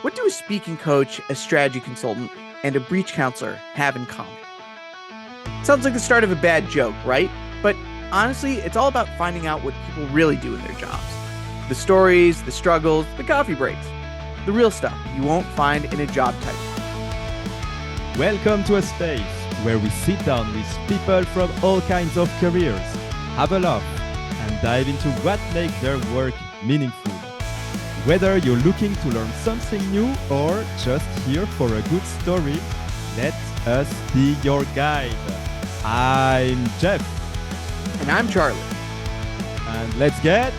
What do a speaking coach, a strategy consultant, and a breach counselor have in common? Sounds like the start of a bad joke, right? But honestly, it's all about finding out what people really do in their jobs. The stories, the struggles, the coffee breaks. The real stuff you won't find in a job title. Welcome to a space where we sit down with people from all kinds of careers, have a laugh, and dive into what makes their work meaningful. Whether you're looking to learn something new or just here for a good story, let us be your guide. I'm Jeff. And I'm Charlie. And let's get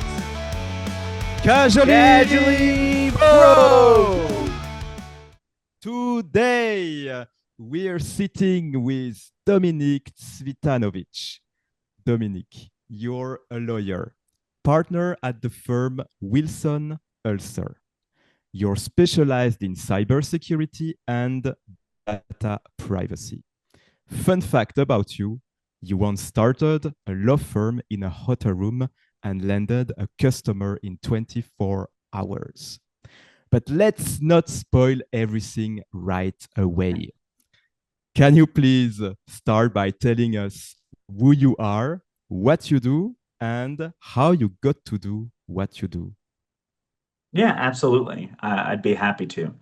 casually bro! Today, we're sitting with Dominik Cvitanovic. Dominik, you're a lawyer, partner at the firm Wilson Ulcer. You're specialized in cybersecurity and data privacy. Fun fact about you, you once started a law firm in a hotel room and landed a customer in 24 hours. But let's not spoil everything right away. Can you please start by telling us who you are, what you do, and how you got to do what you do? Yeah, absolutely. I'd be happy to.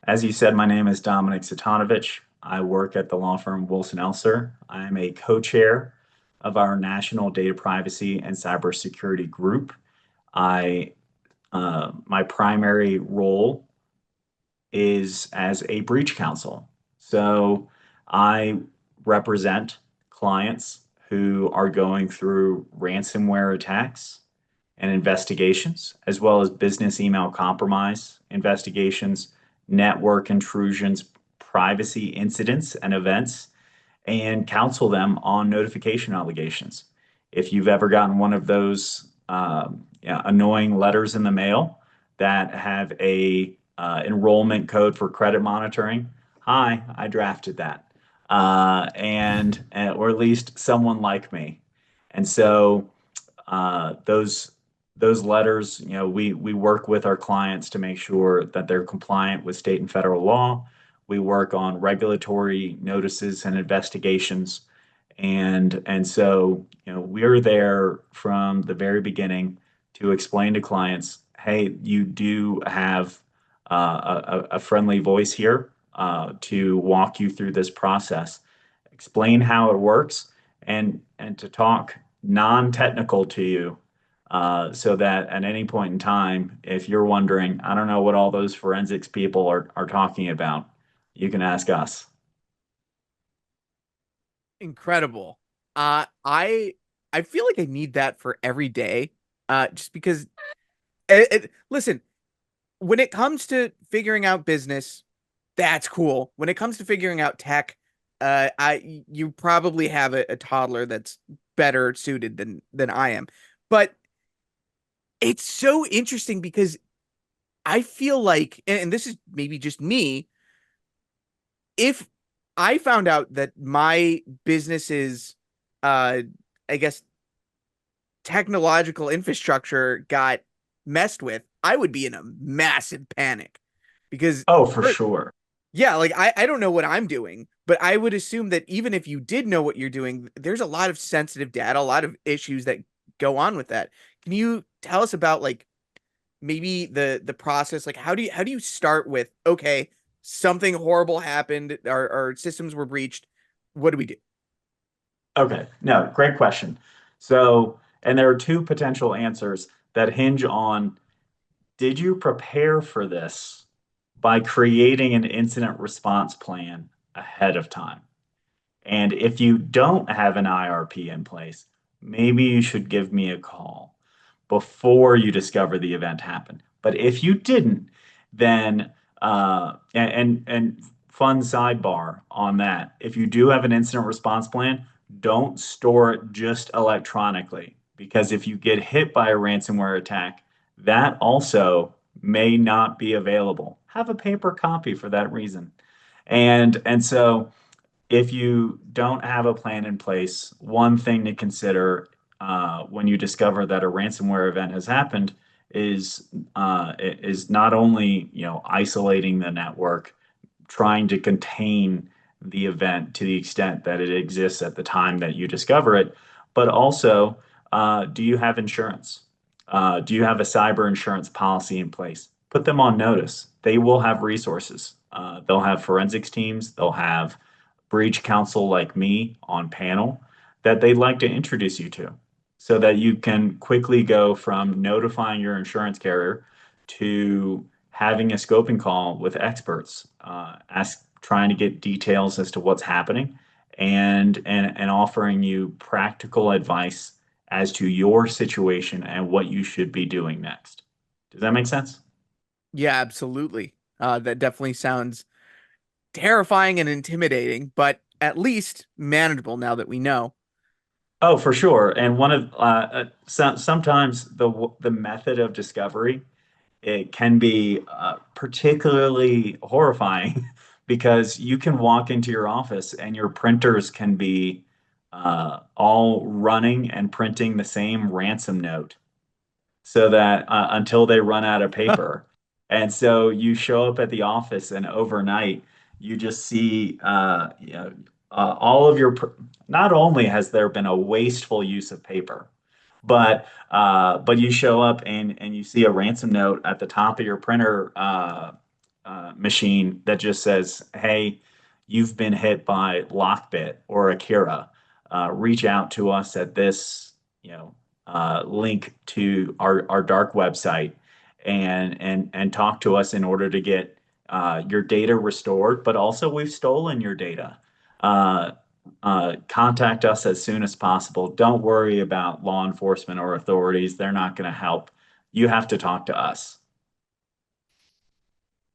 As you said, my name is Dominik Cvitanovic. I work at the law firm Wilson Elser. I am a co-chair of our National Data Privacy and Cybersecurity Group. My primary role is as a breach counsel. So I represent clients who are going through ransomware attacks and investigations, as well as business email compromise investigations, network intrusions, privacy incidents and events, and counsel them on notification obligations. If you've ever gotten one of those annoying letters in the mail that have a enrollment code for credit monitoring, hi, I drafted that, or at least someone like me, and so those letters, we work with our clients to make sure that they're compliant with state and federal law. We work on regulatory notices and investigations. And so, we're there from the very beginning to explain to clients, hey, you do have a friendly voice here to walk you through this process, explain how it works, and to talk non-technical to you, so that at any point in time, if you're wondering, I don't know what all those forensics people are talking about, you can ask us. Incredible. I feel like I need that for every day. Just because listen, when it comes to figuring out business, that's cool. When it comes to figuring out tech, you probably have a toddler that's better suited than I am. But it's so interesting because I feel like, and this is maybe just me, if I found out that my business's, I guess, technological infrastructure got messed with, I would be in a massive panic because, Oh, for sure. yeah, like I don't know what I'm doing, but I would assume that even if you did know what you're doing, there's a lot of sensitive data, a lot of issues that go on with that. Can you tell us about like maybe the process? Like how do you start with, okay, something horrible happened, our systems were breached. What do we do? Okay, no, great question. So, and there are two potential answers that hinge on, did you prepare for this by creating an incident response plan ahead of time? And if you don't have an IRP in place, maybe you should give me a call before you discover the event happened. But if you didn't, then and fun sidebar on that, if you do have an incident response plan, don't store it just electronically, because if you get hit by a ransomware attack, that also may not be available. Have a paper copy for that reason. And so if you don't have a plan in place, one thing to consider when you discover that a ransomware event has happened is not only, isolating the network, trying to contain the event to the extent that it exists at the time that you discover it, but also, do you have insurance? Do you have a cyber insurance policy in place? Put them on notice. They will have resources. They'll have forensics teams. They'll have breach counsel like me on panel that they'd like to introduce you to so that you can quickly go from notifying your insurance carrier to having a scoping call with experts, trying to get details as to what's happening and offering you practical advice as to your situation and what you should be doing next. Does that make sense? Yeah, absolutely. That definitely sounds terrifying and intimidating, but at least manageable now that we know. Oh, for sure. And sometimes the method of discovery, it can be particularly horrifying because you can walk into your office and your printers can be all running and printing the same ransom note so that until they run out of paper. And so you show up at the office and overnight you just see all of not only has there been a wasteful use of paper, but you show up and you see a ransom note at the top of your printer machine that just says, "Hey, you've been hit by Lockbit or Akira. Reach out to us at this, link to our dark website and talk to us in order to get your data restored. But also, we've stolen your data. Uh, contact us as soon as possible. Don't worry about law enforcement or authorities. They're not going to help. You have to talk to us."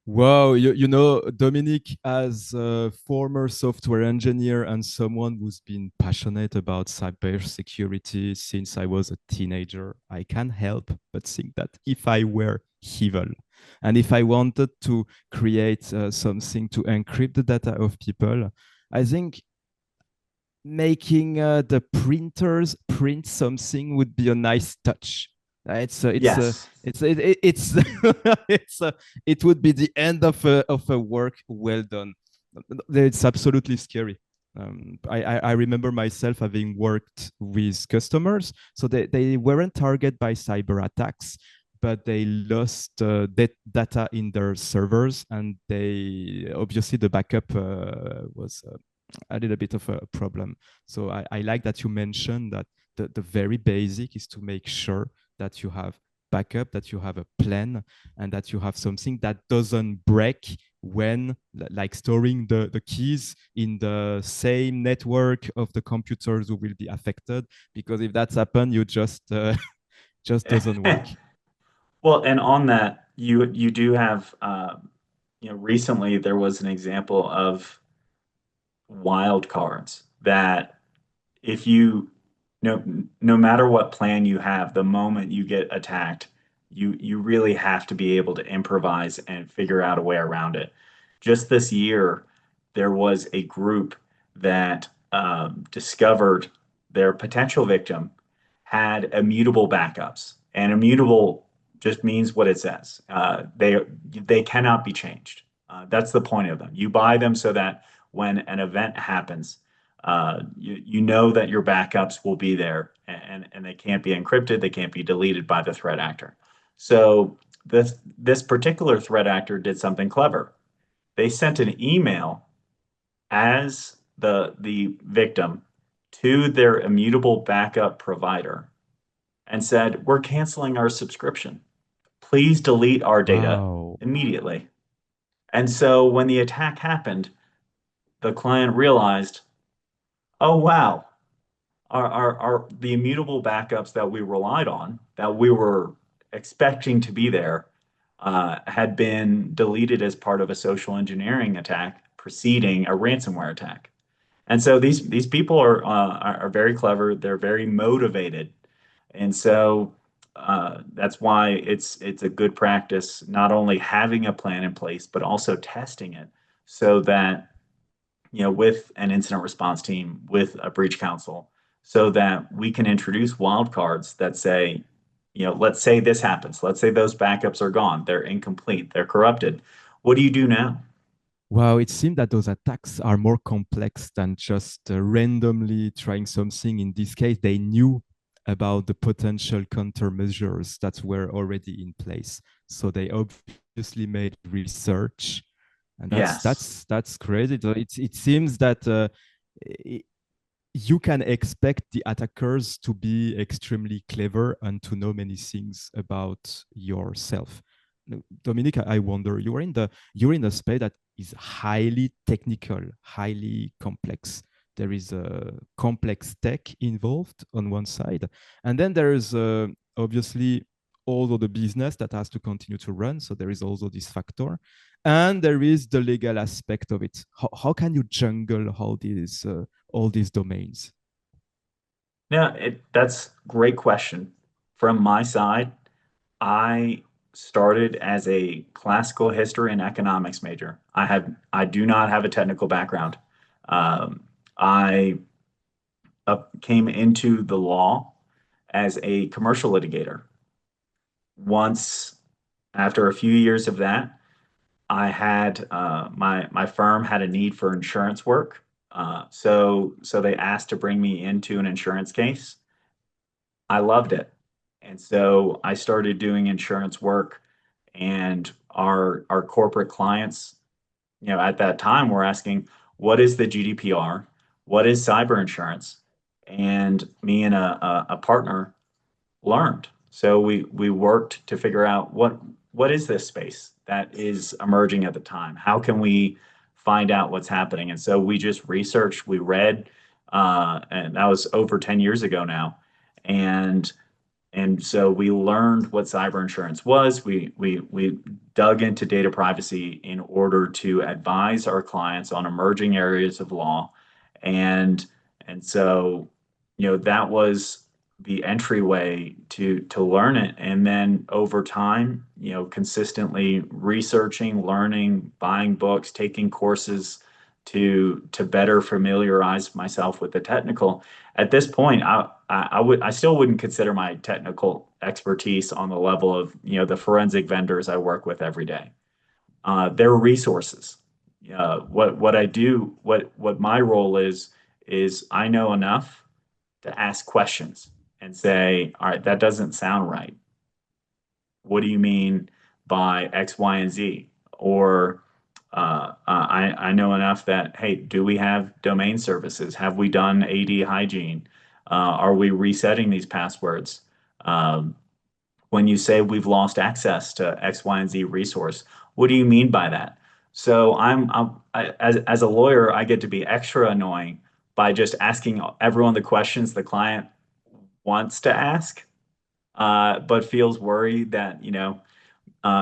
Wow, you know, Dominic, as a former software engineer and someone who's been passionate about cybersecurity since I was a teenager, I can't help but think that if I were evil and if I wanted to create something to encrypt the data of people, I think making the printers print something would be a nice touch. Yes. It's it would be the end of a work well done. It's absolutely scary. I remember myself having worked with customers, so they weren't targeted by cyber attacks, but they lost data in their servers, and they obviously the backup was a little bit of a problem. So I like that you mentioned that the very basic is to make sure that you have backup, that you have a plan, and that you have something that doesn't break when like storing the keys in the same network of the computers who will be affected. Because if that's happened, you just doesn't work. Well, and on that, you do have, recently there was an example of wild cards that if you no no matter what plan you have, the moment you get attacked, you really have to be able to improvise and figure out a way around it. Just this year, there was a group that discovered their potential victim had immutable backups, and immutable just means what it says. They cannot be changed. That's the point of them. You buy them so that when an event happens, you know that your backups will be there and they can't be encrypted, they can't be deleted by the threat actor. So this particular threat actor did something clever. They sent an email as the victim to their immutable backup provider and said, "We're canceling our subscription. Please delete our data Wow. immediately." And so when the attack happened, the client realized, "Oh wow, our the immutable backups that we relied on, that we were expecting to be there, had been deleted as part of a social engineering attack preceding a ransomware attack." And so these people are very clever. They're very motivated, and so that's why it's a good practice not only having a plan in place but also testing it so that, with an incident response team, with a breach counsel, so that we can introduce wildcards that say, let's say this happens. Let's say those backups are gone. They're incomplete. They're corrupted. What do you do now? Well, it seems that those attacks are more complex than just randomly trying something. In this case, they knew about the potential countermeasures that were already in place. So they obviously made research, and that's Yes. that's that's crazy. So it seems that i- you can expect the attackers to be extremely clever and to know many things about yourself. Dominic, I wonder, you're in a space that is highly technical, highly complex. There is a complex tech involved on one side, and then there is obviously all of the business that has to continue to run. So there is also this factor, and there is the legal aspect of it. How can you jungle all these domains? Yeah, that's a great question. From my side, I started as a classical history and economics major. I do not have a technical background. I came into the law as a commercial litigator. Once, after a few years of that, I had my firm had a need for insurance work. So they asked to bring me into an insurance case. I loved it. And so I started doing insurance work, and our corporate clients, at that time were asking, what is the GDPR? What is cyber insurance? And me and a partner learned. So we worked to figure out what is this space that is emerging at the time? How can we find out what's happening? And so we just researched, we read, and that was over 10 years ago now. And and so we learned what cyber insurance was. We dug into data privacy in order to advise our clients on emerging areas of law. And and so, that was the entryway to learn it. And then over time, consistently researching, learning, buying books, taking courses to better familiarize myself with the technical. At this point, I still wouldn't consider my technical expertise on the level of the forensic vendors I work with every day. They're resources. What I do, what my role is I know enough to ask questions and say, all right, that doesn't sound right. What do you mean by X, Y, and Z? Or I know enough that, hey, do we have domain services? Have we done AD hygiene? Are we resetting these passwords? Um, when you say we've lost access to X, Y, and Z resource, what do you mean by that? So as a lawyer, I get to be extra annoying by just asking everyone the questions the client wants to ask, but feels worried that,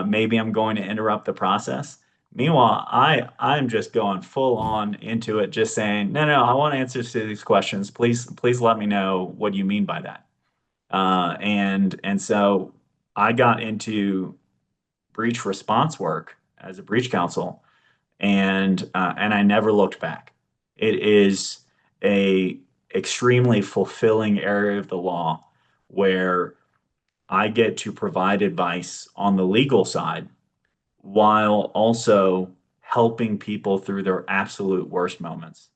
maybe I'm going to interrupt the process. Meanwhile, I'm just going full on into it, just saying, no, no, I want answers to these questions. Please let me know what you mean by that. And so I got into breach response work as a breach counsel, and I never looked back. It is a extremely fulfilling area of the law where I get to provide advice on the legal side while also helping people through their absolute worst moments.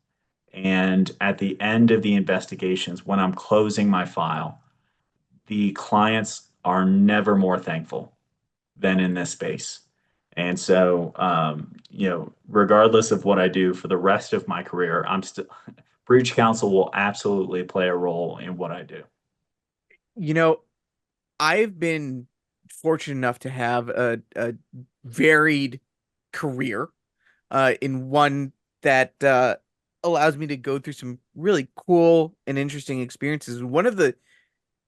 And at the end of the investigations, when I'm closing my file, the clients are never more thankful than in this space. And so, regardless of what I do for the rest of my career, I'm still breach counsel will absolutely play a role in what I do. You know, I've been fortunate enough to have a varied career, in one that allows me to go through some really cool and interesting experiences. One of the,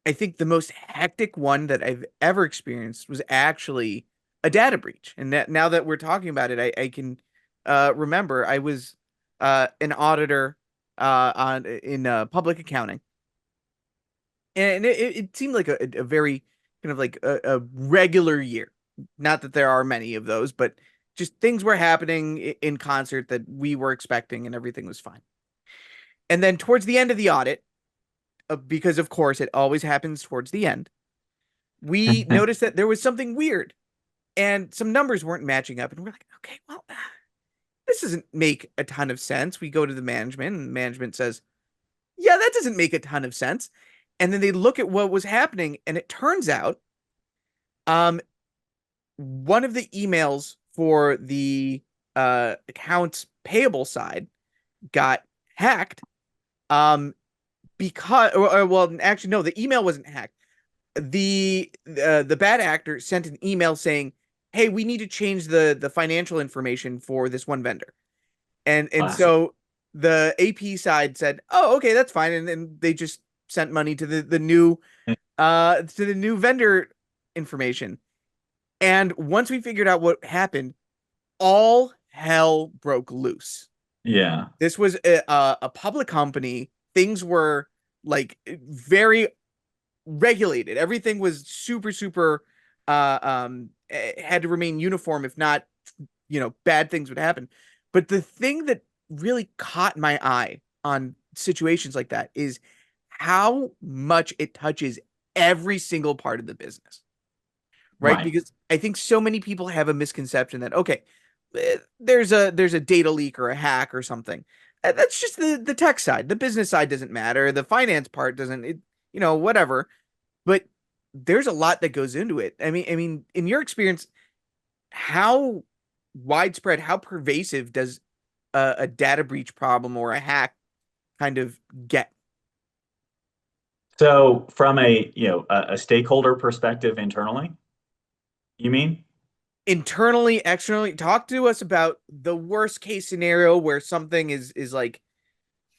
I think, the most hectic one that I've ever experienced was actually a data breach. And that, now that we're talking about it, I can remember I was an auditor on in public accounting, and it seemed like a very kind of like a regular year. Not that there are many of those, but just things were happening in concert that we were expecting, and everything was fine. And then towards the end of the audit, because of course it always happens towards the end, we noticed that there was something weird and some numbers weren't matching up. And we're like, okay, well, this doesn't make a ton of sense. We go to the management, and management says, yeah, that doesn't make a ton of sense. And then they look at what was happening, and it turns out um, one of the emails for the accounts payable side got hacked um, because, well, actually, no, the email wasn't hacked. The bad actor sent an email saying, "Hey, we need to change the financial information for this one vendor." And Classic. so the AP side said, "Oh, okay, that's fine." And then they just sent money to the new vendor information. And once we figured out what happened, all hell broke loose. Yeah, This was a public company. Things were like very regulated. Everything was super, super had to remain uniform. If not, bad things would happen. But the thing that really caught my eye on situations like that is how much it touches every single part of the business, right? right. Because I think so many people have a misconception that, okay, there's a data leak or a hack or something. That's just the tech side. The business side doesn't matter. The finance part doesn't, whatever. But there's a lot that goes into it. I mean, in your experience, how widespread, how pervasive does a data breach problem or a hack kind of get So from a stakeholder perspective internally, you mean? internally, externally? Talk to us about the worst case scenario where something is like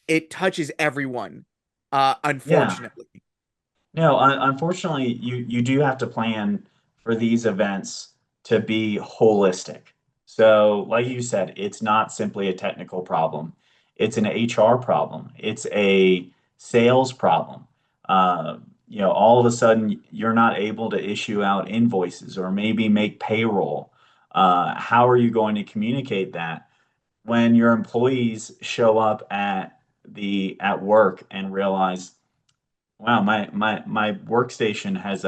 it touches everyone, Yeah. unfortunately. No, unfortunately, you do have to plan for these events to be holistic. So, like you said, it's not simply a technical problem. It's an HR problem. It's a sales problem. All of a sudden, you're not able to issue out invoices or maybe make payroll. How are you going to communicate that when your employees show up at work and realize, wow, my workstation has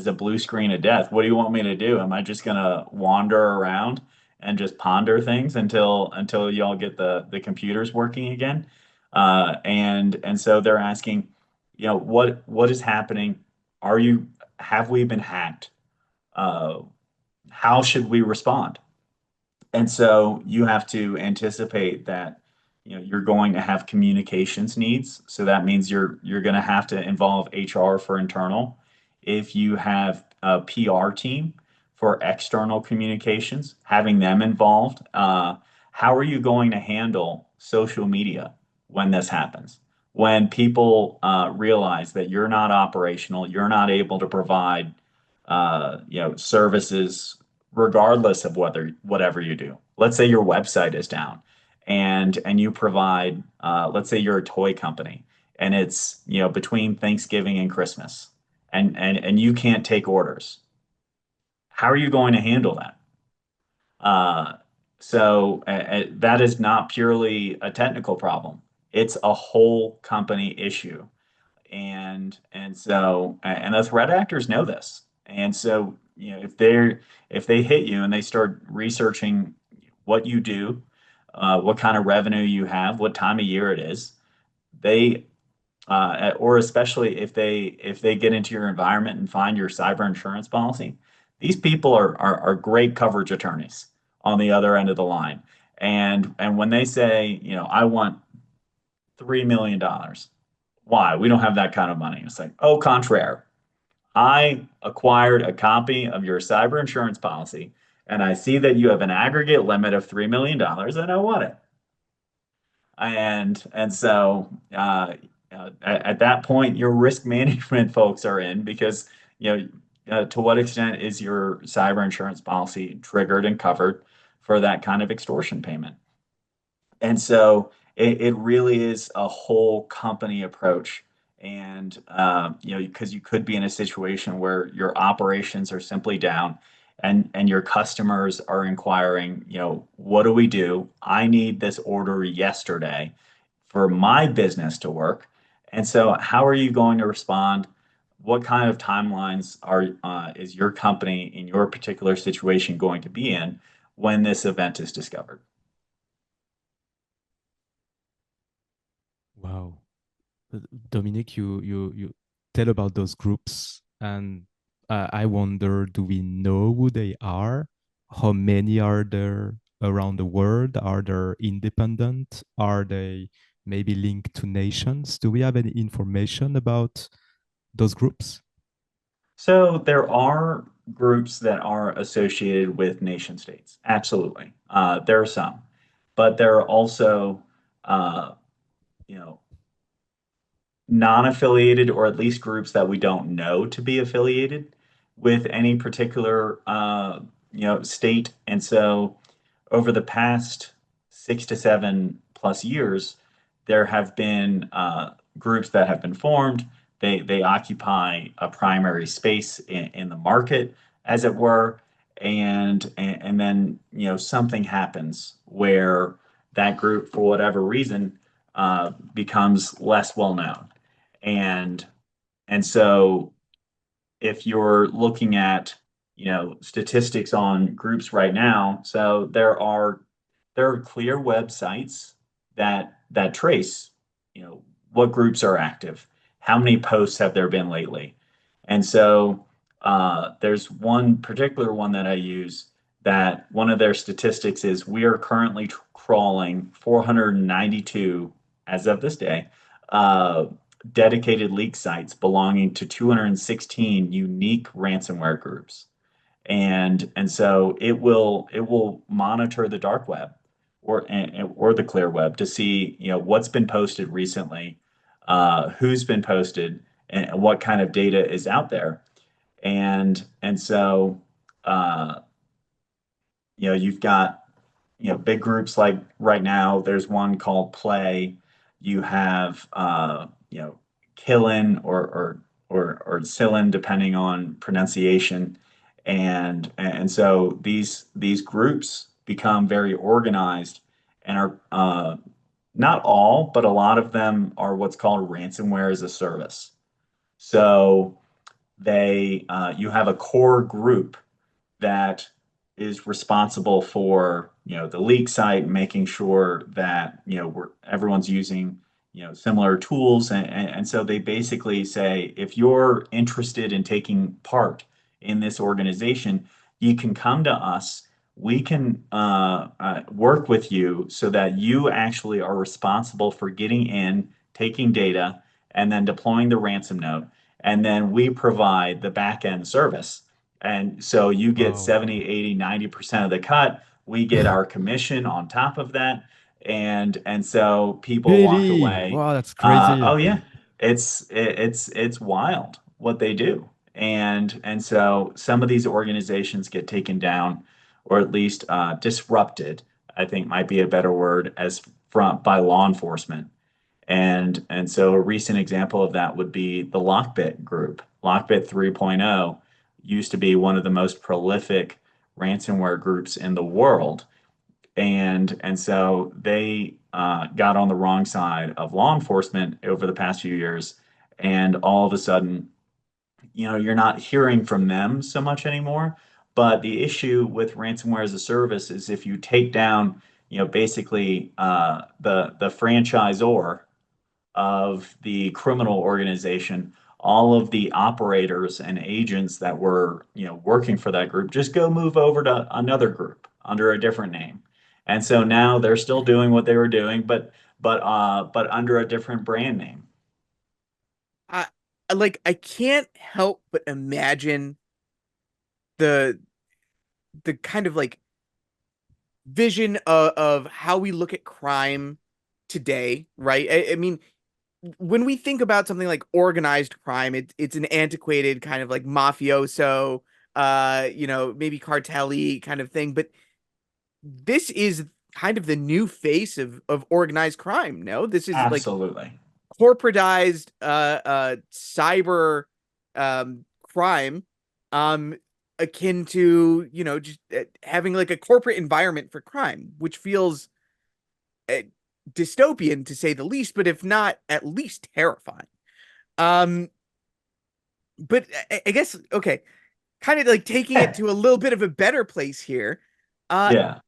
a blue screen of death. What do you want me to do? Am I just gonna wander around and just ponder things until y'all get the computers working again? And so they're asking, what is happening? Are you have we been hacked? Uh, how should we respond? And so you have to anticipate that you're going to have communications needs. So that means you're going to have to involve HR for internal. If you have a PR team for external communications, having them involved. How are you going to handle social media when this happens? When people realize that you're not operational, you're not able to provide services regardless of whatever you do. Let's say your website is down and you provide let's say you're a toy company and it's between Thanksgiving and Christmas and you can't take orders. How are you going to handle that? Uh, so that is not purely a technical problem. It's a whole company issue. And the threat actors know this. And so, if they hit you and they start researching what you do, what kind of revenue you have, what time of year it is, they or especially if they get into your environment and find your cyber insurance policy, these people are great coverage attorneys on the other end of the line. And when they say, I want $3 million. Why? We don't have that kind of money. It's like, au contraire. I acquired a copy of your cyber insurance policy, and I see that you have an aggregate limit of $3 million, and I want it. And so at that point, your risk management folks are in because to what extent is your cyber insurance policy triggered and covered for that kind of extortion payment? And so it really is a whole company approach. And, because you could be in a situation where your operations are simply down and your customers are inquiring, what do we do? I need this order yesterday for my business to work. And so how are you going to respond? what kind of timelines are is your company in your particular situation going to be in when this event is discovered? Wow. Dominic, you tell about those groups, and I wonder, do we know who they are? How many are there around the world? Are they independent? Are they maybe linked to nations? Do we have any information about those groups? So there are groups that are associated with nation states. Absolutely. There are some, but there are also, uh, you know, non-affiliated or at least groups that we don't know to be affiliated with any particular, state. And so over the past 6 to 7 plus years, there have been groups that have been formed. They occupy a primary space in the market, as it were, and then something happens where that group, for whatever reason, becomes less well known, and and so if you're looking at statistics on groups right now, so there are clear websites that trace what groups are active, how many posts have there been lately. And so there's one particular one that I use, that one of their statistics is we are currently crawling 492 as of this day, uh, dedicated leak sites belonging to 216 unique ransomware groups. And so it will monitor the dark web or the clear web to see what's been posted recently, who's been posted, and what kind of data is out there. And so uh, you've got big groups like right now. There's one called Play. You have Killin or Sillin, depending on pronunciation, and so these groups become very organized and are not all, but a lot of them are what's called ransomware as a service. So you have a core group that is responsible for the leak site, making sure that everyone's using similar tools, and so they basically say, if you're interested in taking part in this organization, you can come to us. We can work with you so that you actually are responsible for getting in, taking data, and then deploying the ransom note, and then we provide the back end service. And so you get Wow. 70, 80, 90% of the cut. We get our commission on top of that. And so people walk Really? away. Wow, that's crazy. Oh yeah, it's wild what they do. And so some of these organizations get taken down, or at least disrupted, I think might be a better word, as from by law enforcement. And so a recent example of that would be the Lockbit group. Lockbit 3.0 used to be one of the most prolific ransomware groups in the world. And so they got on the wrong side of law enforcement over the past few years. And all of a sudden, you're not hearing from them so much anymore. But the issue with ransomware as a service is, if you take down, basically the franchisor of the criminal organization, all of the operators and agents that were, working for that group just go move over to another group under a different name. And so now they're still doing what they were doing, but under a different brand name. I I can't help but imagine the kind of like vision of how we look at crime today, right? I mean, when we think about something like organized crime, it's an antiquated kind of like mafioso, maybe cartel-y kind of thing. But this is kind of the new face of organized crime. No, this is like Absolutely. corporatized cyber crime, um akin to just having like a corporate environment for crime, which feels uh, dystopian to say the least, but if not at least terrifying. um but I guess okay, kind of like taking it to a little bit of a better place here. Uh, Yeah.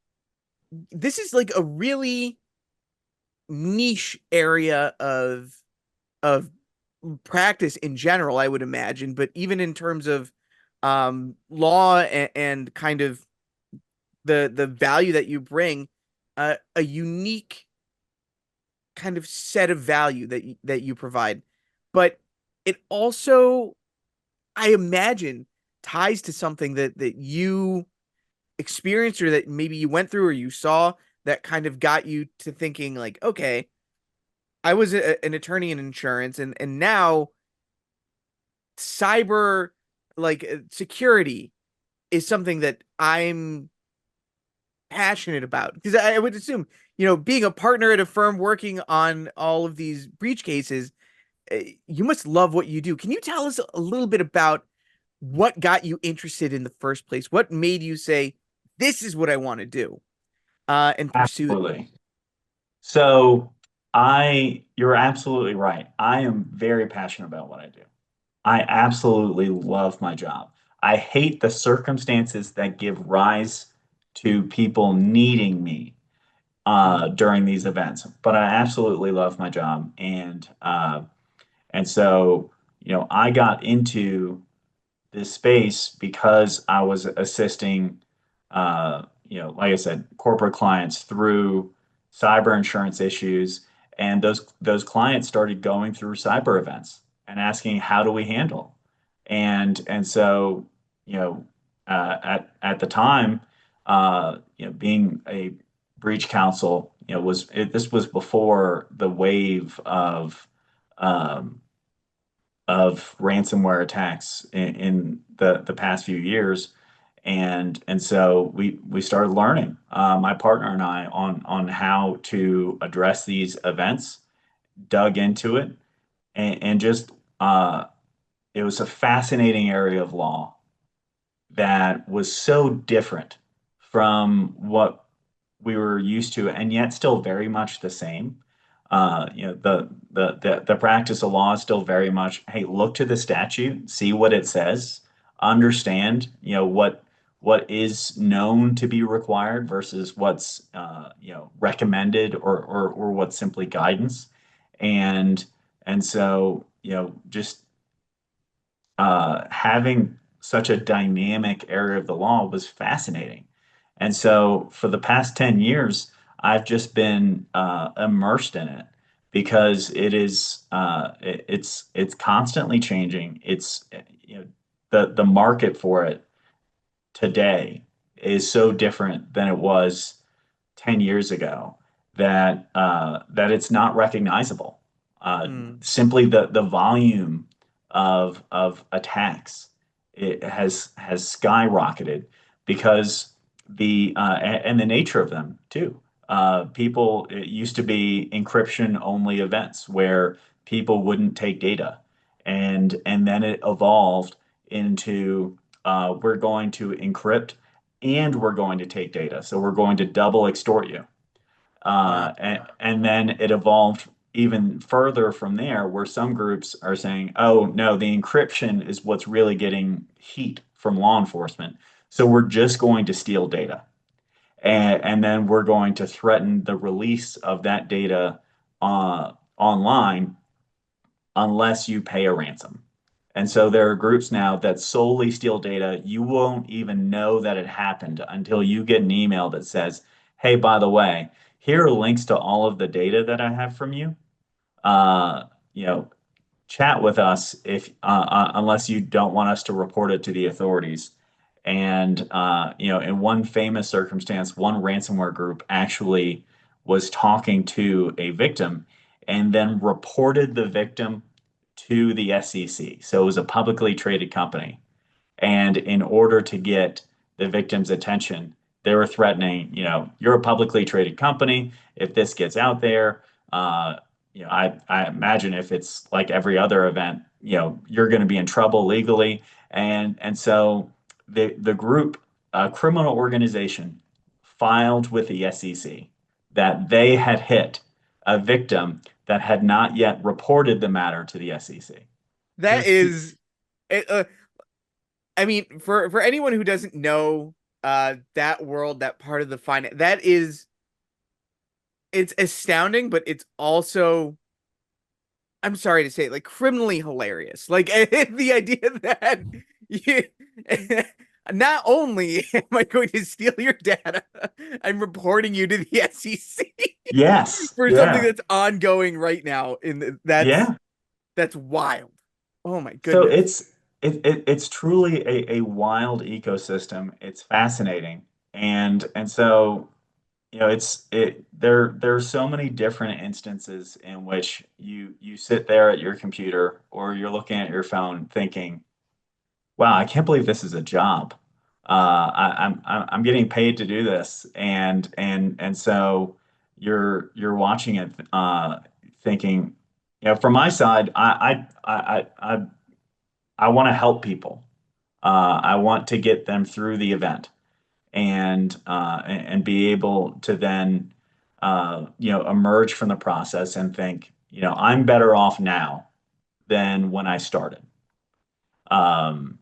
this is like a really niche area of practice in general, I would imagine, but even in terms of law and kind of the value that you bring, a unique kind of set of value that you provide. But it also, I imagine, ties to something that you experienced or that maybe you went through or you saw that kind of got you to thinking like, okay, I was an attorney in insurance and now cyber security is something that I'm passionate about because I would assume, being a partner at a firm working on all of these breach cases, you must love what you do. Can you tell us a little bit about what got you interested in the first place? What made you say, this is what I want to do, and pursue it? Absolutely. So you're absolutely right. I am very passionate about what I do. I absolutely love my job. I hate the circumstances that give rise to people needing me Mm, during these events, but I absolutely love my job, and so I got into this space because I was assisting, like I said, corporate clients through cyber insurance issues, and those clients started going through cyber events and asking, how do we handle? And so, at the time, being a breach counsel, this was before the wave um, of ransomware attacks in the past few years, and so we started learning, my partner and I, on how to address these events, dug into it, and just it was a fascinating area of law that was so different from what we were used to, and yet still very much the same. The practice of law is still very much, hey, look to the statute, see what it says, understand, what is known to be required versus what's recommended, or what's simply guidance, and and so just having such a dynamic area of the law was fascinating. And so for the past 10 years, I've just been immersed in it because it's constantly changing. It's the market for it today is so different than it was 10 years ago, that it's not recognizable. mm, Simply the volume of attacks, it has skyrocketed because and the nature of them too. It used to be encryption only events where people wouldn't take data, and then it evolved into, we're going to encrypt and we're going to take data. So we're going to double extort you. wow. And then it evolved even further from there, where some groups are saying, oh, no, the encryption is what's really getting heat from law enforcement. So we're just going to steal data. And then we're going to threaten the release of that data online unless you pay a ransom. And so there are groups now that solely steal data. You won't even know that it happened until you get an email that says, hey, by the way, here are links to all of the data that I have from you. Uh, you know, Chat with us if unless you don't want us to report it to the authorities. And in one famous circumstance, one ransomware group actually was talking to a victim and then reported the victim to the SEC. So it was a publicly traded company. And in order to get the victim's attention, they were threatening, you're a publicly traded company. If this gets out there, uh, I imagine if it's like every other event, you're going to be in trouble legally. And so the group, a criminal organization, filed with the SEC that they had hit a victim that had not yet reported the matter to the SEC. That Just is. It, I mean, for anyone who doesn't know that world, that part of the finance, that is it's astounding, but it's also, I'm sorry to say, like criminally hilarious. Like the idea that you, not only am I going to steal your data, I'm reporting you to the SEC Yes. for something Yeah. that's ongoing right now. Yeah. That's wild. Oh my So goodness. it's truly a wild ecosystem. It's fascinating. And so, there's so many different instances in which you sit there at your computer or you're looking at your phone thinking, wow, I can't believe this is a job. I'm getting paid to do this, and so you're watching it, thinking, from my side, I want to help people. I want to get them through the event and be able to then emerge from the process and think, I'm better off now than when I started. And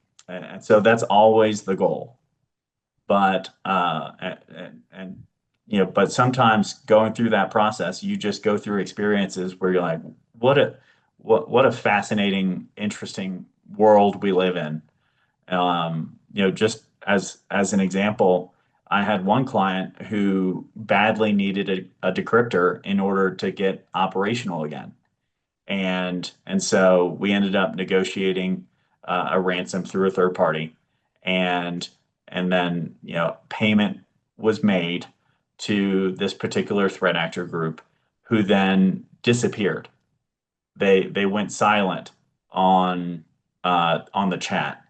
so that's always the goal. But but sometimes going through that process, you just go through experiences where you're like, what a fascinating, interesting world we live in. Just as an example, I had one client who badly needed a decryptor in order to get operational again. And so we ended up negotiating a ransom through a third party, and and then payment was made to this particular threat actor group, who then disappeared. They went silent on the chat,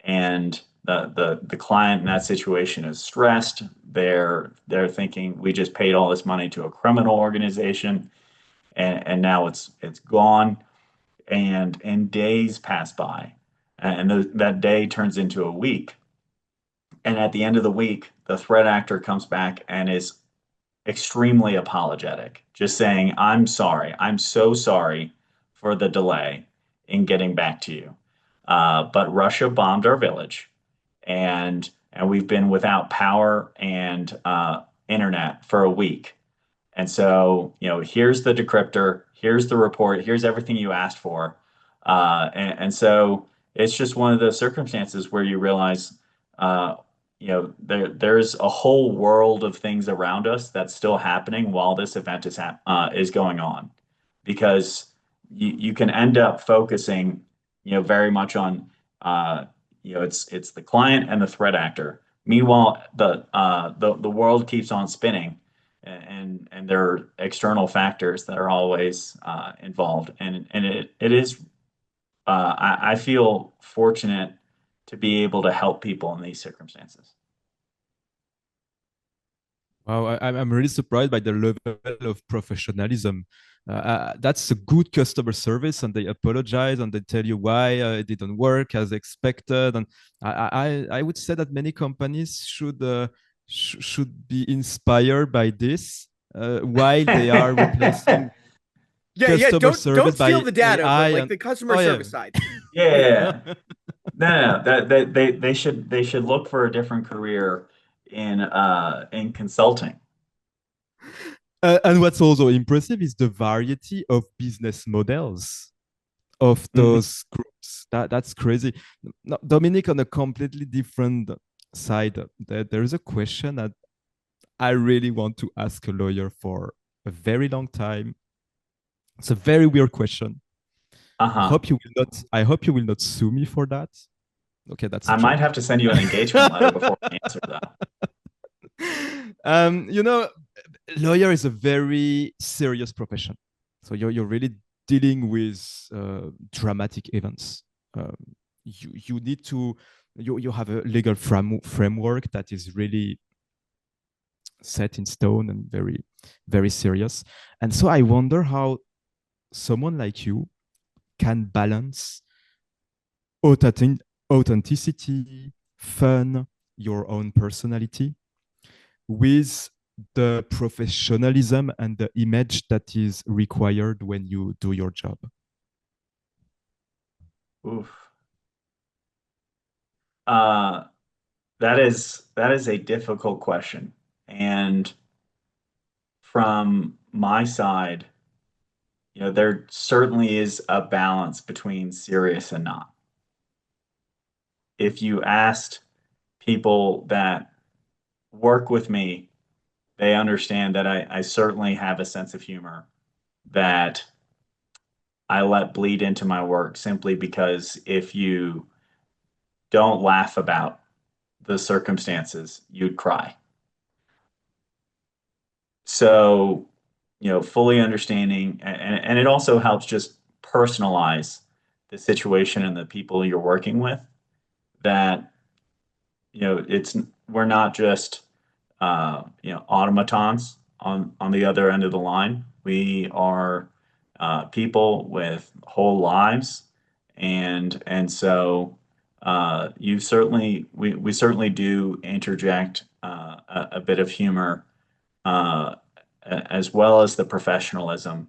and the client in that situation is stressed. They're thinking, we just paid all this money to a criminal organization, and now it's gone, and days pass by, and that day turns into a week, and at the end of the week the threat actor comes back and is extremely apologetic, just saying, I'm sorry, I'm so sorry for the delay in getting back to you, but Russia bombed our village, and we've been without power and internet for a week. And so, here's the decryptor, here's the report, here's everything you asked for. And so it's just one of those circumstances where you realize, there's a whole world of things around us that's still happening while this event is going on, because you can end up focusing, very much on, it's the client and the threat actor. Meanwhile, the world keeps on spinning, and there are external factors that are always involved, and it is, I feel fortunate to be able to help people in these circumstances. Wow, I'm really surprised by the level of professionalism. That's a good customer service, and they apologize and they tell you why it didn't work as expected. And I would say that many companies should be inspired by this while they are replacing Yeah, yeah. customer Don't service steal by the data, but AI. like And the customer oh yeah, service side. Yeah. No, they should look for a different career in consulting. and what's also impressive is the variety of business models of Mhm. those groups. That's crazy. Now, Dominic, on a completely different side, there is a question that I really want to ask a lawyer for a very long time. It's a very weird question. I Uh-huh. hope you will not. I hope you will not sue me for that. Okay, that's a I might joke. have to send you an engagement letter before I answer that. You know, lawyer is a very serious profession. So you're really dealing with dramatic events. Um, you need to you have a legal framework that is really set in stone and very serious. And so I wonder how someone like you can balance authenticity, fun, your own personality with the professionalism and the image that is required when you do your job. Oof. Uh, that is a difficult question. And from my side, there certainly is a balance between serious and not. If you asked people that work with me, they understand that I certainly have a sense of humor that I let bleed into my work simply because if you don't laugh about the circumstances, you'd cry. So, fully understanding, and it also helps just personalize the situation and the people you're working with that, it's we're not just automatons on the other end of the line. We are people with whole lives, and so you certainly we certainly do interject a bit of humor uh, as well as the professionalism,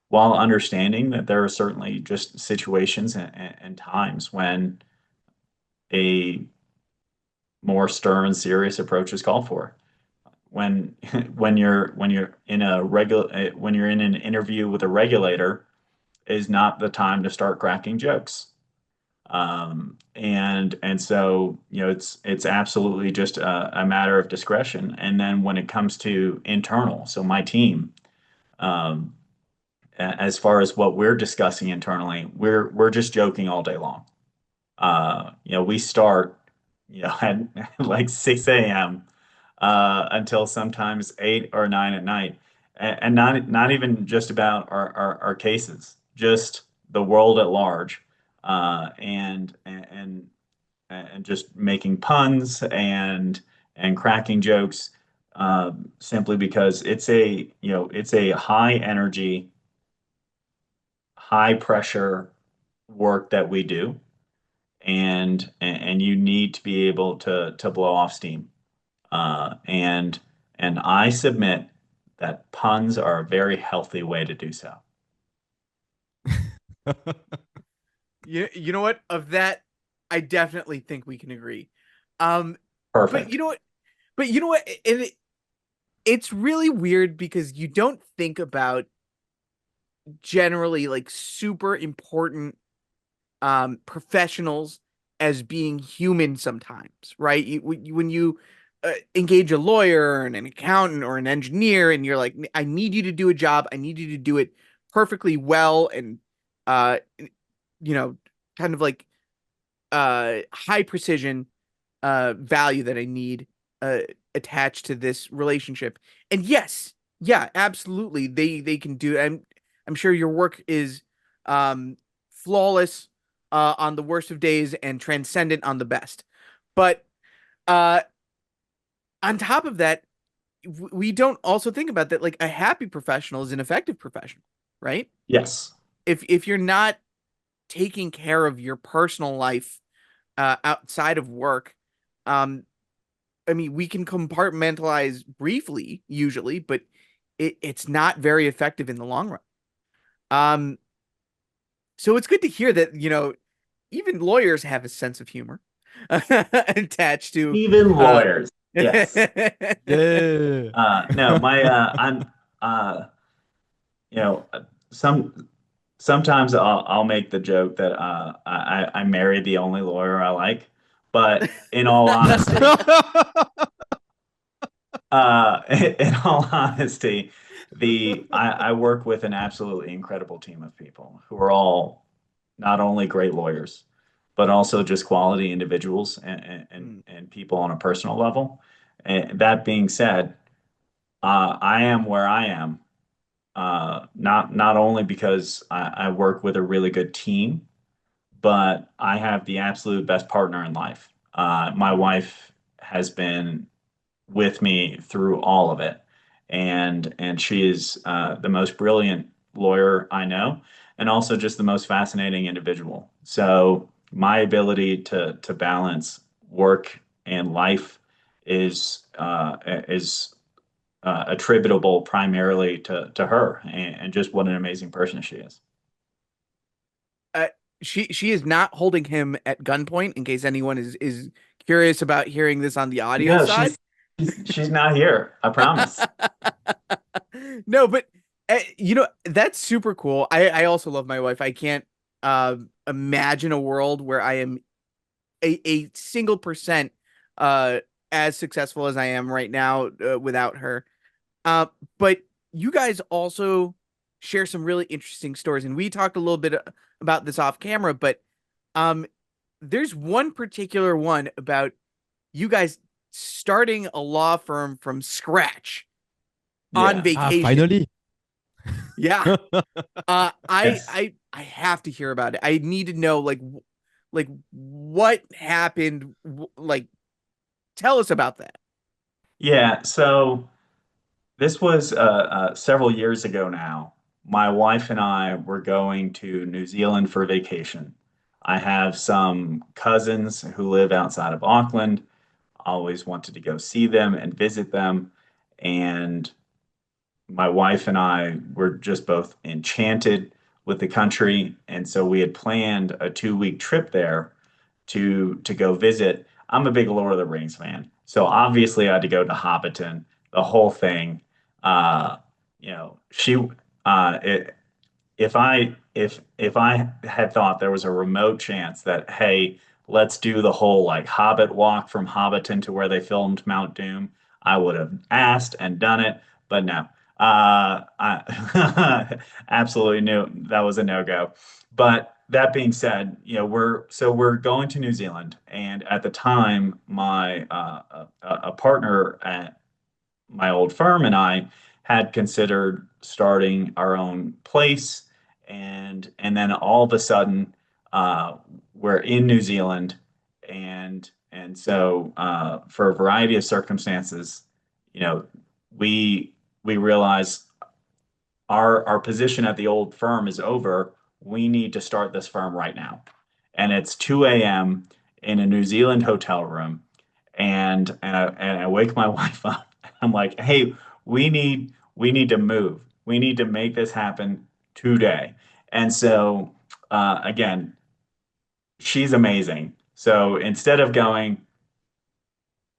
while understanding that there are certainly just situations and times when a more stern, serious approach is called for. When when you're in a regular when you're in an interview with a regulator is not the time to start cracking jokes. And so it's absolutely just a matter of discretion. And then when it comes to internal, so my team, um, as far as what we're discussing internally, we're just joking all day long. We start, at like 6 a.m. Until sometimes 8 or 9 at night, and not even just about our cases, just the world at large, and just making puns and cracking jokes, simply because it's a high energy, high pressure work that we do, and you need to be able to blow off steam. And I submit that puns are a very healthy way to do so. You know what? Of that, I definitely think we can agree. Um, but Perfect. you know what? But you know what? It's really weird because you don't think about generally like super important professionals as being human sometimes, right? When you engage a lawyer and an accountant or an engineer, and you're like, I need you to do a job, I need you to do it perfectly well, and uh, you know, kind of like high precision value that I need uh attached to this relationship. And yes, yeah, absolutely, they can do. I'm sure your work is um flawless on the worst of days and transcendent on the best. But uh on top of that, we don't also think about that like a happy professional is an effective professional, right? Yes. If you're not taking care of your personal life outside of work, um I mean, we can compartmentalize briefly, usually, but it's not very effective in the long run. Um, so it's good to hear that, even lawyers have a sense of humor attached to Even uh lawyers. Yes. Yeah. No, I'm, uh, you know, some sometimes I'll make the joke that I married the only lawyer I like, but in all honesty, in all honesty, I work with an absolutely incredible team of people who are all not only great lawyers, but also just quality individuals Mm, and people on a personal level. And that being said, I am where I am, not only because I work with a really good team, but I have the absolute best partner in life. My mm. wife has been with me through all of it, and she is the most brilliant lawyer I know, and also just the most fascinating individual. So my ability to balance work and life is attributable primarily to her, and just what an amazing person she is. she is not holding him at gunpoint, in case anyone is curious about hearing this on the audio No, side. she's not here. I promise. No, but that's super cool. I also love my wife. I can't imagine a world where I am a single percent uh as successful as I am right now without her. Uh, but you guys also share some really interesting stories, and we talked a little bit about this off camera, but um, there's one particular one about you guys starting a law firm from scratch on Yeah. Ah, vacation. finally. Yeah. Yes. I have to hear about it. I need to know like what happened. Like, tell us about that. Yeah. So this was several years ago now. My wife and I were going to New Zealand for vacation. I have some cousins who live outside of Auckland. I always wanted to go see them and visit them. And my wife and I were just both enchanted with the country. And so we had planned a 2 week trip there to go visit. I'm a big Lord of the Rings fan, so obviously I had to go to Hobbiton, the whole thing. Uh, she it, if I had thought there was a remote chance that, hey, let's do the whole like Hobbit walk from Hobbiton to where they filmed Mount Doom, I would have asked and done it, but no. I absolutely knew that was a no-go. But that being said, we're going to New Zealand, and at the time, my a partner at my old firm and I had considered starting our own place, and then all of a sudden, uh, we're in New Zealand, and so for a variety of circumstances, you know, we we realize our position at the old firm is over. We need to start this firm right now, and it's 2 a.m. in a New Zealand hotel room, and I wake my wife up. I'm like, hey, we need to move. We need to make this happen today. And so again, she's amazing. So instead of going,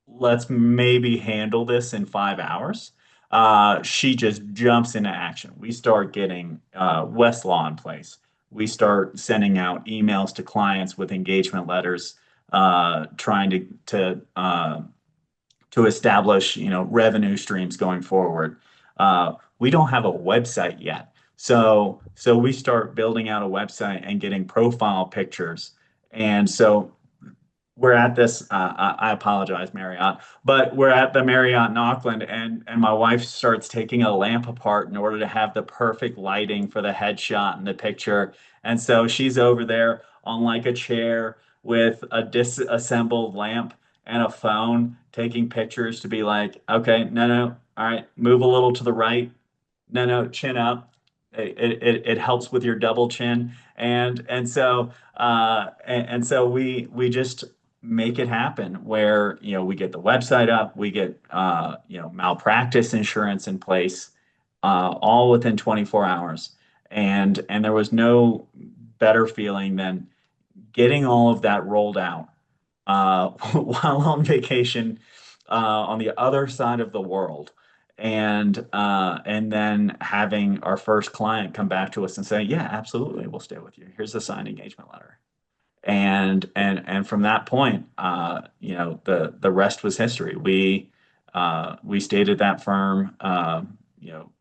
let's maybe handle this in 5 hours, she just jumps into action. We start getting Westlaw in place. We start sending out emails to clients with engagement letters, trying to establish, revenue streams going forward. We don't have a website yet. So we start building out a website and getting profile pictures. And so we're at this, I apologize, Marriott, but we're at the Marriott in Auckland, and my wife starts taking a lamp apart in order to have the perfect lighting for the headshot and the picture. And so she's over there on like a chair with a disassembled lamp and a phone taking pictures to be like, okay, no, no, all right, move a little to the right. No, no, chin up. It helps with your double chin. And so we just make it happen where, we get the website up, we get malpractice insurance in place, all within 24 hours. And there was no better feeling than getting all of that rolled out while on vacation on the other side of the world, and then having our first client come back to us and say, "Yeah, absolutely, we'll stay with you. Here's the signed engagement letter." And from that point, the rest was history. We stayed at that firm,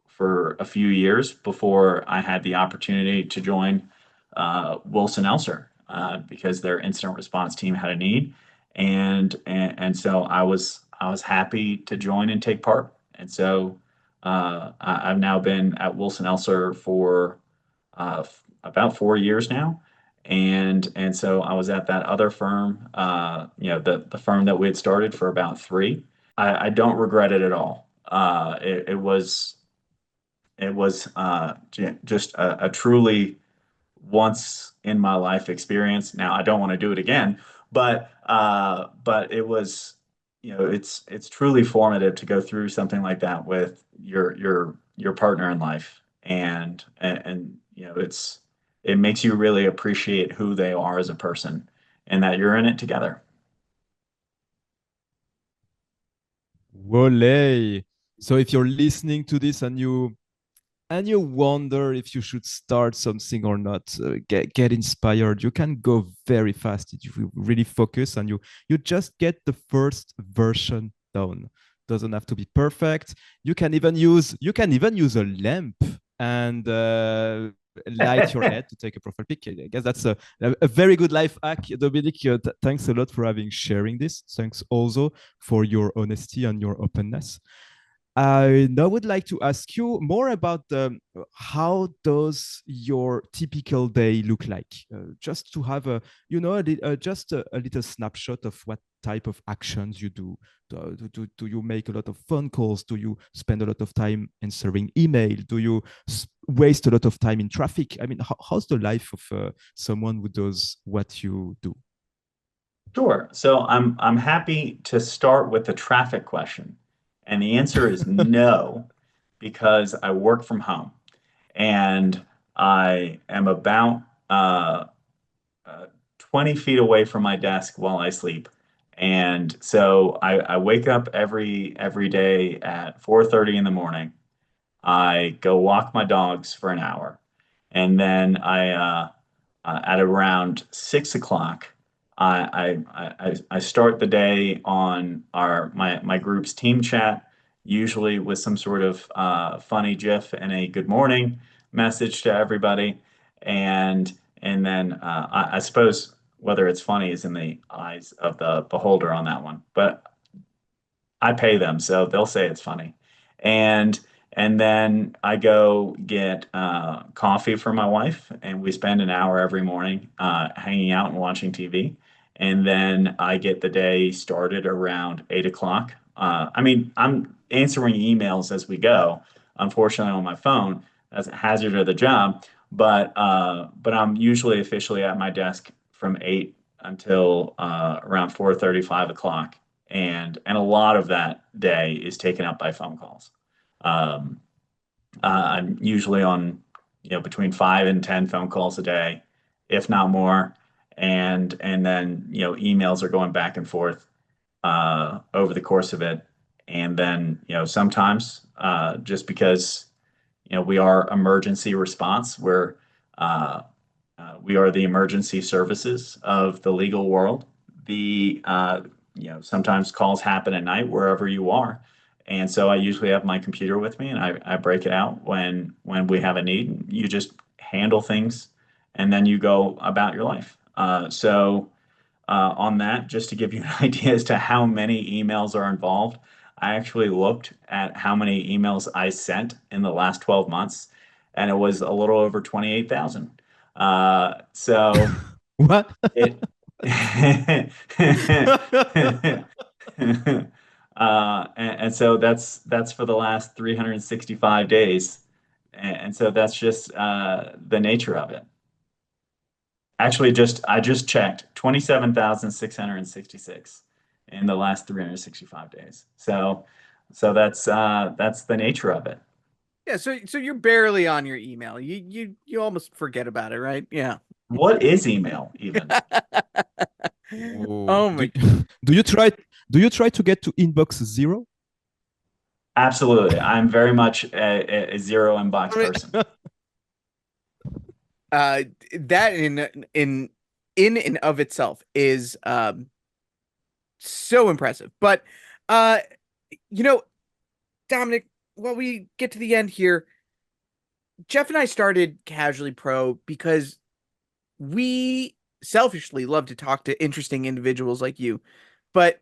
for a few years before I had the opportunity to join Wilson Elser, because their incident response team had a need, and so I was happy to join and take part. And so I've now been at Wilson Elser for about 4 years now. And so I was at that other firm, the firm that we had started for about three. I don't regret it at all. It was just a truly once in my life experience. Now I don't want to do it again, but it was, it's truly formative to go through something like that with your partner in life, and it's it makes you really appreciate who they are as a person and that you're in it together. Wole. So if you're listening to this and you wonder if you should start something or not, get inspired. You can go very fast if you really focus and you just get the first version down. Doesn't have to be perfect. You can even use a lamp and light your head to take a profile pic. I guess that's a very good life hack, Dominic. Thanks a lot for having sharing this. Thanks also for your honesty and your openness. I now would like to ask you more about how does your typical day look like? Just to have a little snapshot of what type of actions you do. Do you make a lot of phone calls? Do you spend a lot of time answering email? Do you waste a lot of time in traffic? I mean, how's the life of someone who does what you do? Sure. So I'm happy to start with the traffic question. And the answer is no, because I work from home and I am about uh, 20 feet away from my desk while I sleep. And so I wake up every day at 4:30 in the morning. I go walk my dogs for an hour, and then at around 6 o'clock, I start the day on my group's team chat, usually with some sort of funny GIF and a good morning message to everybody, and then I suppose whether it's funny is in the eyes of the beholder on that one, but I pay them, so they'll say it's funny. And then I go get coffee for my wife, and we spend an hour every morning hanging out and watching TV. And then I get the day started around 8 o'clock. I mean, I'm answering emails as we go, unfortunately on my phone. That's a hazard of the job. But I'm usually officially at my desk from 8 until around 4:30, 5 o'clock, and a lot of that day is taken up by phone calls. Um, I'm usually on, between 5 and 10 phone calls a day, if not more, and then emails are going back and forth over the course of it, and then sometimes just because we are emergency response, uh, we are the emergency services of the legal world. The sometimes calls happen at night wherever you are, and so I usually have my computer with me, and I break it out when we have a need. You just handle things, and then you go about your life. On that, just to give you an idea as to how many emails are involved, I actually looked at how many emails I sent in the last 12 months, and it was a little over 28,000. So What? it, and so that's for the last 365 days, and so that's just the nature of it. Actually, I just checked 27,666 in the last 365 days. So that's the nature of it. Yeah, so you're barely on your email. You almost forget about it, right? Yeah. What is email even? Oh, Oh my. do you try do you try to get to inbox zero? Absolutely. I'm very much a zero inbox I mean, person. uh, that in and of itself is so impressive. But uh, you know, Dominic, while we get to the end here, Jeff and I started Casually Pro because we selfishly love to talk to interesting individuals like you, but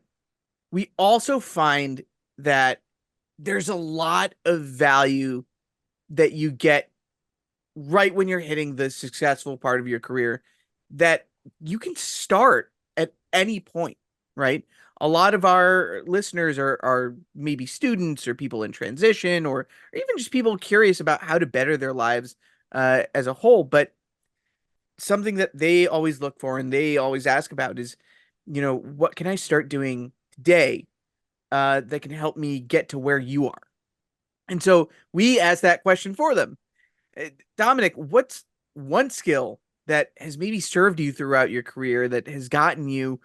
we also find that there's a lot of value that you get right when you're hitting the successful part of your career that you can start at any point, right? A lot of our listeners are maybe students or people in transition or even just people curious about how to better their lives as a whole. But something that they always look for and they always ask about is, what can I start doing today that can help me get to where you are? And so we asked that question for them. Dominic, what's one skill that has maybe served you throughout your career that has gotten you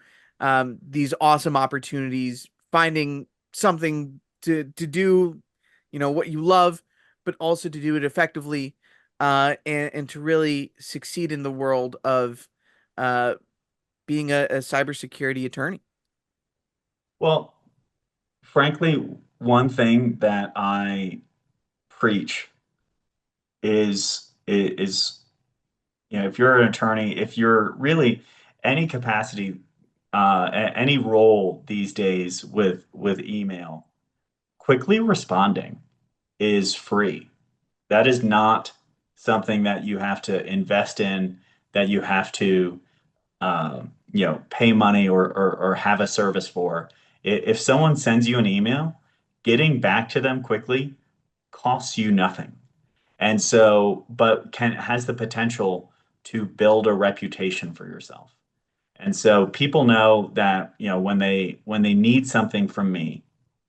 these awesome opportunities, finding something to do, what you love, but also to do it effectively, and to really succeed in the world of uh, being a cybersecurity attorney. Well, frankly, one thing that I preach is if you're an attorney, if you're really any capacity, any role these days with email, quickly responding is free. That is not something that you have to invest in, that you have to pay money or have a service for. If someone sends you an email, getting back to them quickly costs you nothing. And so, but can has the potential to build a reputation for yourself. And so people know that, when they need something from me,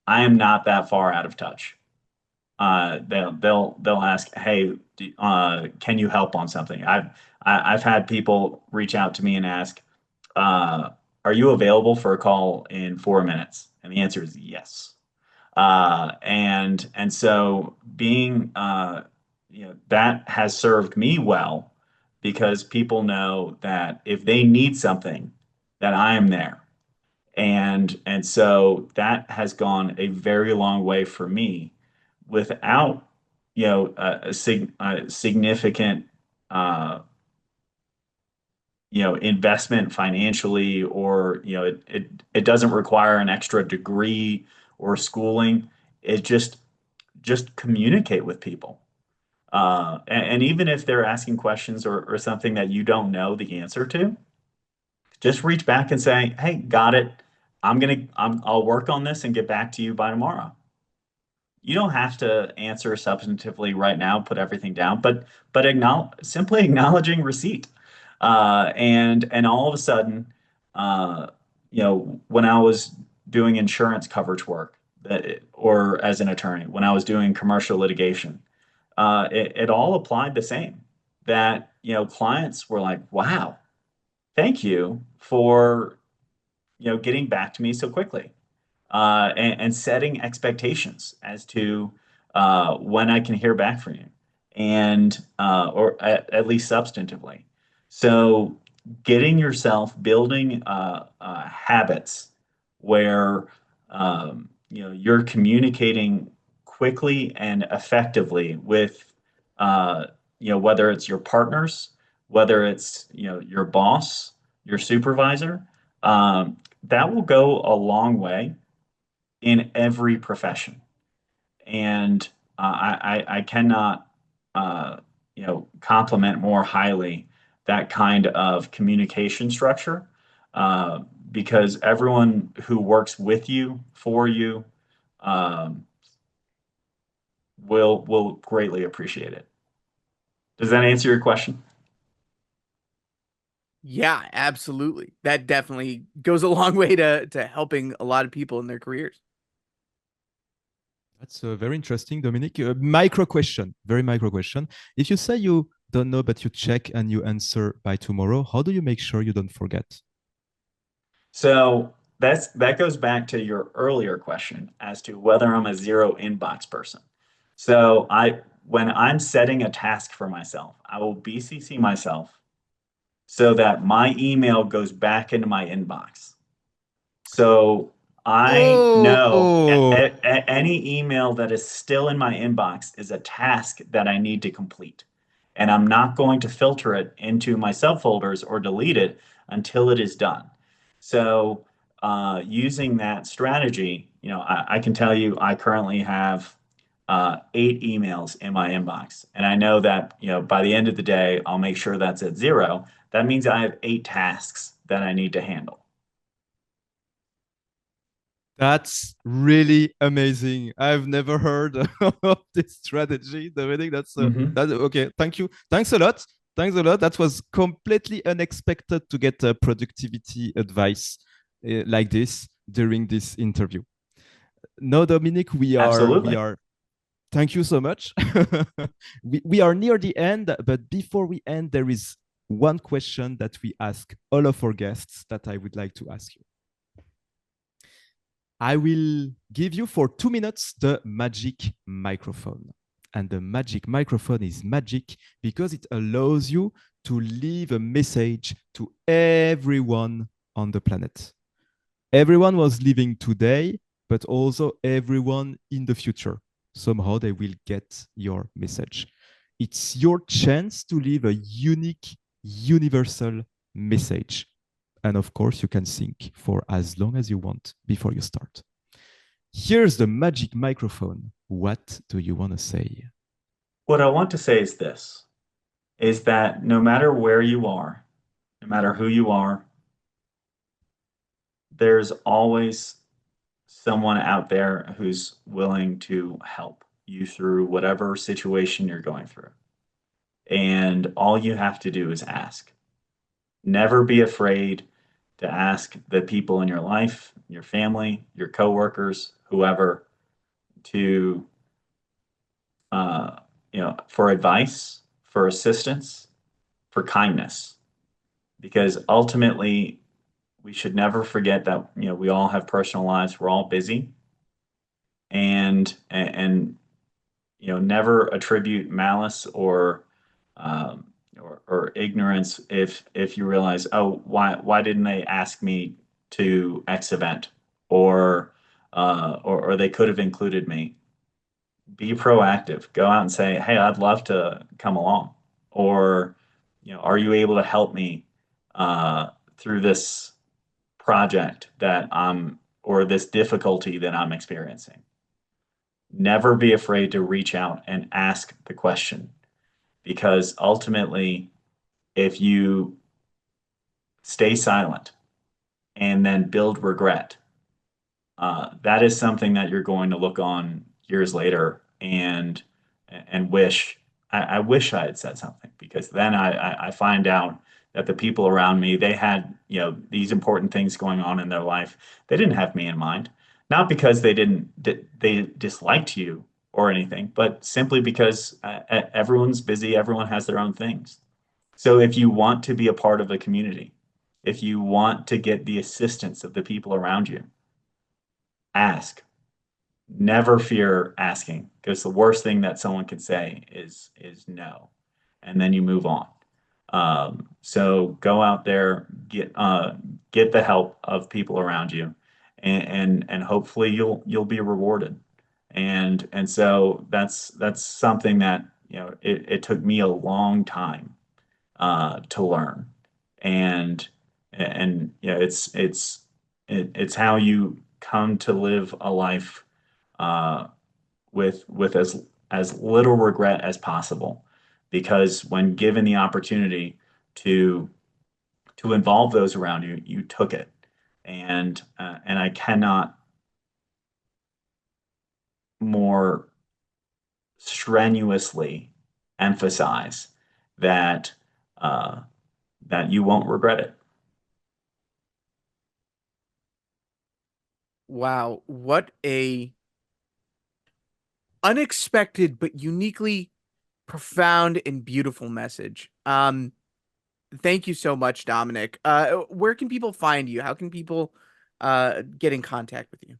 I am not that far out of touch. They'll ask, "Hey, can you help on something?" I've had people reach out to me and ask, uh, "Are you available for a call in 4 minutes?" And the answer is yes. And so being that has served me well because people know that if they need something, that I am there. And so that has gone a very long way for me without a significant uh, investment financially, or it doesn't require an extra degree or schooling. It just communicate with people. And even if they're asking questions or something that you don't know the answer to, just reach back and say, "Hey, got it. I'll work on this and get back to you by tomorrow." You don't have to answer substantively right now, put everything down, but simply acknowledging receipt. And all of a sudden, when I was doing insurance coverage work, or as an attorney, when I was doing commercial litigation, it all applied the same. That clients were like, "Wow, thank you for getting back to me so quickly." And setting expectations as to when I can hear back from you, and or at least substantively. So, getting yourself building habits where you're communicating quickly and effectively with whether it's your partners, whether it's your boss, your supervisor. That will go a long way in every profession. And I cannot, compliment more highly that kind of communication structure, uh, because everyone who works with you, for you, um, will greatly appreciate it. Does that answer your question? Yeah, absolutely. That definitely goes a long way to helping a lot of people in their careers. That's very interesting, Dominic. Micro question, very micro question. If you say you don't know, but you check and you answer by tomorrow, how do you make sure you don't forget? So that goes back to your earlier question as to whether I'm a zero inbox person. So when I'm setting a task for myself, I will BCC myself so that my email goes back into my inbox. So I know Oh, any email that is still in my inbox is a task that I need to complete. And I'm not going to filter it into my subfolders or delete it until it is done. So, using that strategy, I can tell you I currently have 8 emails in my inbox. And I know that, by the end of the day, I'll make sure that's at zero. That means I have 8 tasks that I need to handle. That's really amazing. I've never heard of this strategy, Dominic. Hmm. That okay. Thank you. Thanks a lot. Thanks a lot. That was completely unexpected to get productivity advice like this during this interview. No, Dominic, we Absolutely. are Thank you so much. We are near the end, but before we end, there is one question that we ask all of our guests that I would like to ask you. I will give you for 2 minutes the magic microphone. And the magic microphone is magic because it allows you to leave a message to everyone on the planet. Everyone was living today, but also everyone in the future. Somehow they will get your message. It's your chance to leave a unique, universal message. And of course, you can think for as long as you want before you start. Here's the magic microphone. What do you want to say? What I want to say is this, is that no matter where you are, no matter who you are, there's always someone out there who's willing to help you through whatever situation you're going through. And all you have to do is ask. Never be afraid to ask the people in your life, your family, your coworkers, whoever, to for advice, for assistance, for kindness, because ultimately we should never forget that we all have personal lives. We're all busy, and never attribute malice um, or ignorance if you realize, oh, why didn't they ask me to X event, or they could have included me. Be proactive. Go out and say, hey, I'd love to come along, or are you able to help me through this project that I'm or this difficulty that I'm experiencing. Never be afraid to reach out and ask the question, because ultimately, if you stay silent and then build regret, that is something that you're going to look on years later and wish I wish I had said something, because then I find out that the people around me, they had these important things going on in their life. They didn't have me in mind, not because they disliked you or anything, but simply because everyone's busy, everyone has their own things. So if you want to be a part of a community, if you want to get the assistance of the people around you, ask. Never fear asking, because the worst thing that someone could say is no, and then you move on. So go out there, get the help of people around you, and hopefully you'll be rewarded. And so that's something that it took me a long time to learn, and it's how you come to live a life uh, with as little regret as possible, because when given the opportunity to involve those around you, you took it, and I cannot more strenuously emphasize that uh, that you won't regret it. Wow, what a unexpected but uniquely profound and beautiful message. Thank you so much, Dominic. Where can people find you? How can people get in contact with you?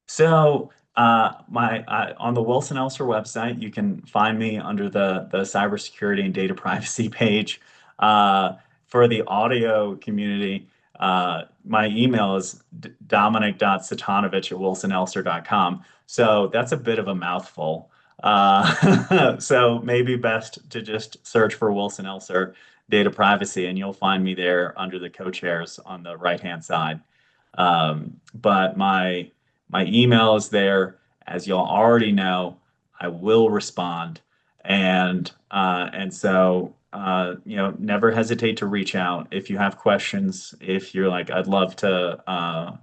So, my on the Wilson Elser website, you can find me under the cybersecurity and data privacy page. Uh, for the audio community, my email is dominic.cvitanovic@wilsonelser.com. So that's a bit of a mouthful. So maybe best to just search for Wilson Elser data privacy, and you'll find me there under the co-chairs on the right-hand side. But my email is there. As y'all already know, I will respond, and so never hesitate to reach out if you have questions. If you're like, I'd love to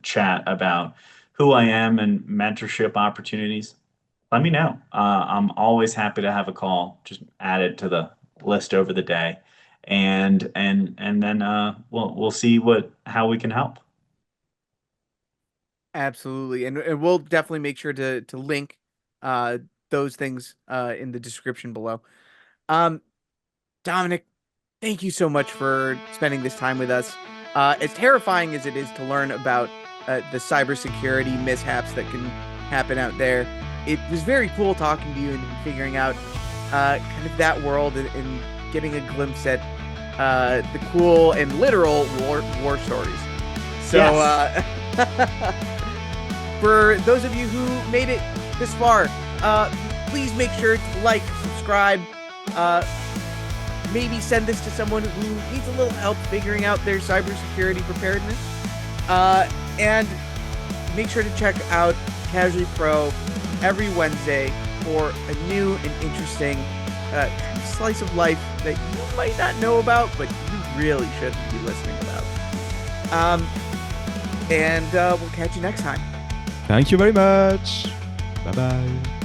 chat about who I am and mentorship opportunities, let me know. I'm always happy to have a call. Just add it to the list over the day, and then we'll see how we can help. Absolutely. And we'll definitely make sure to link those things in the description below. Um, Dominic, thank you so much for spending this time with us. As terrifying as it is to learn about the cybersecurity mishaps that can happen out there, it was very cool talking to you and figuring out kind of that world and getting a glimpse at the cool and literal war stories. So, Yes. for those of you who made it this far, please make sure to like, subscribe, maybe send this to someone who needs a little help figuring out their cybersecurity preparedness. And make sure to check out Casually Pro every Wednesday for a new and interesting kind of slice of life that you might not know about, but you really should be listening about. And we'll catch you next time. Thank you very much. Bye bye.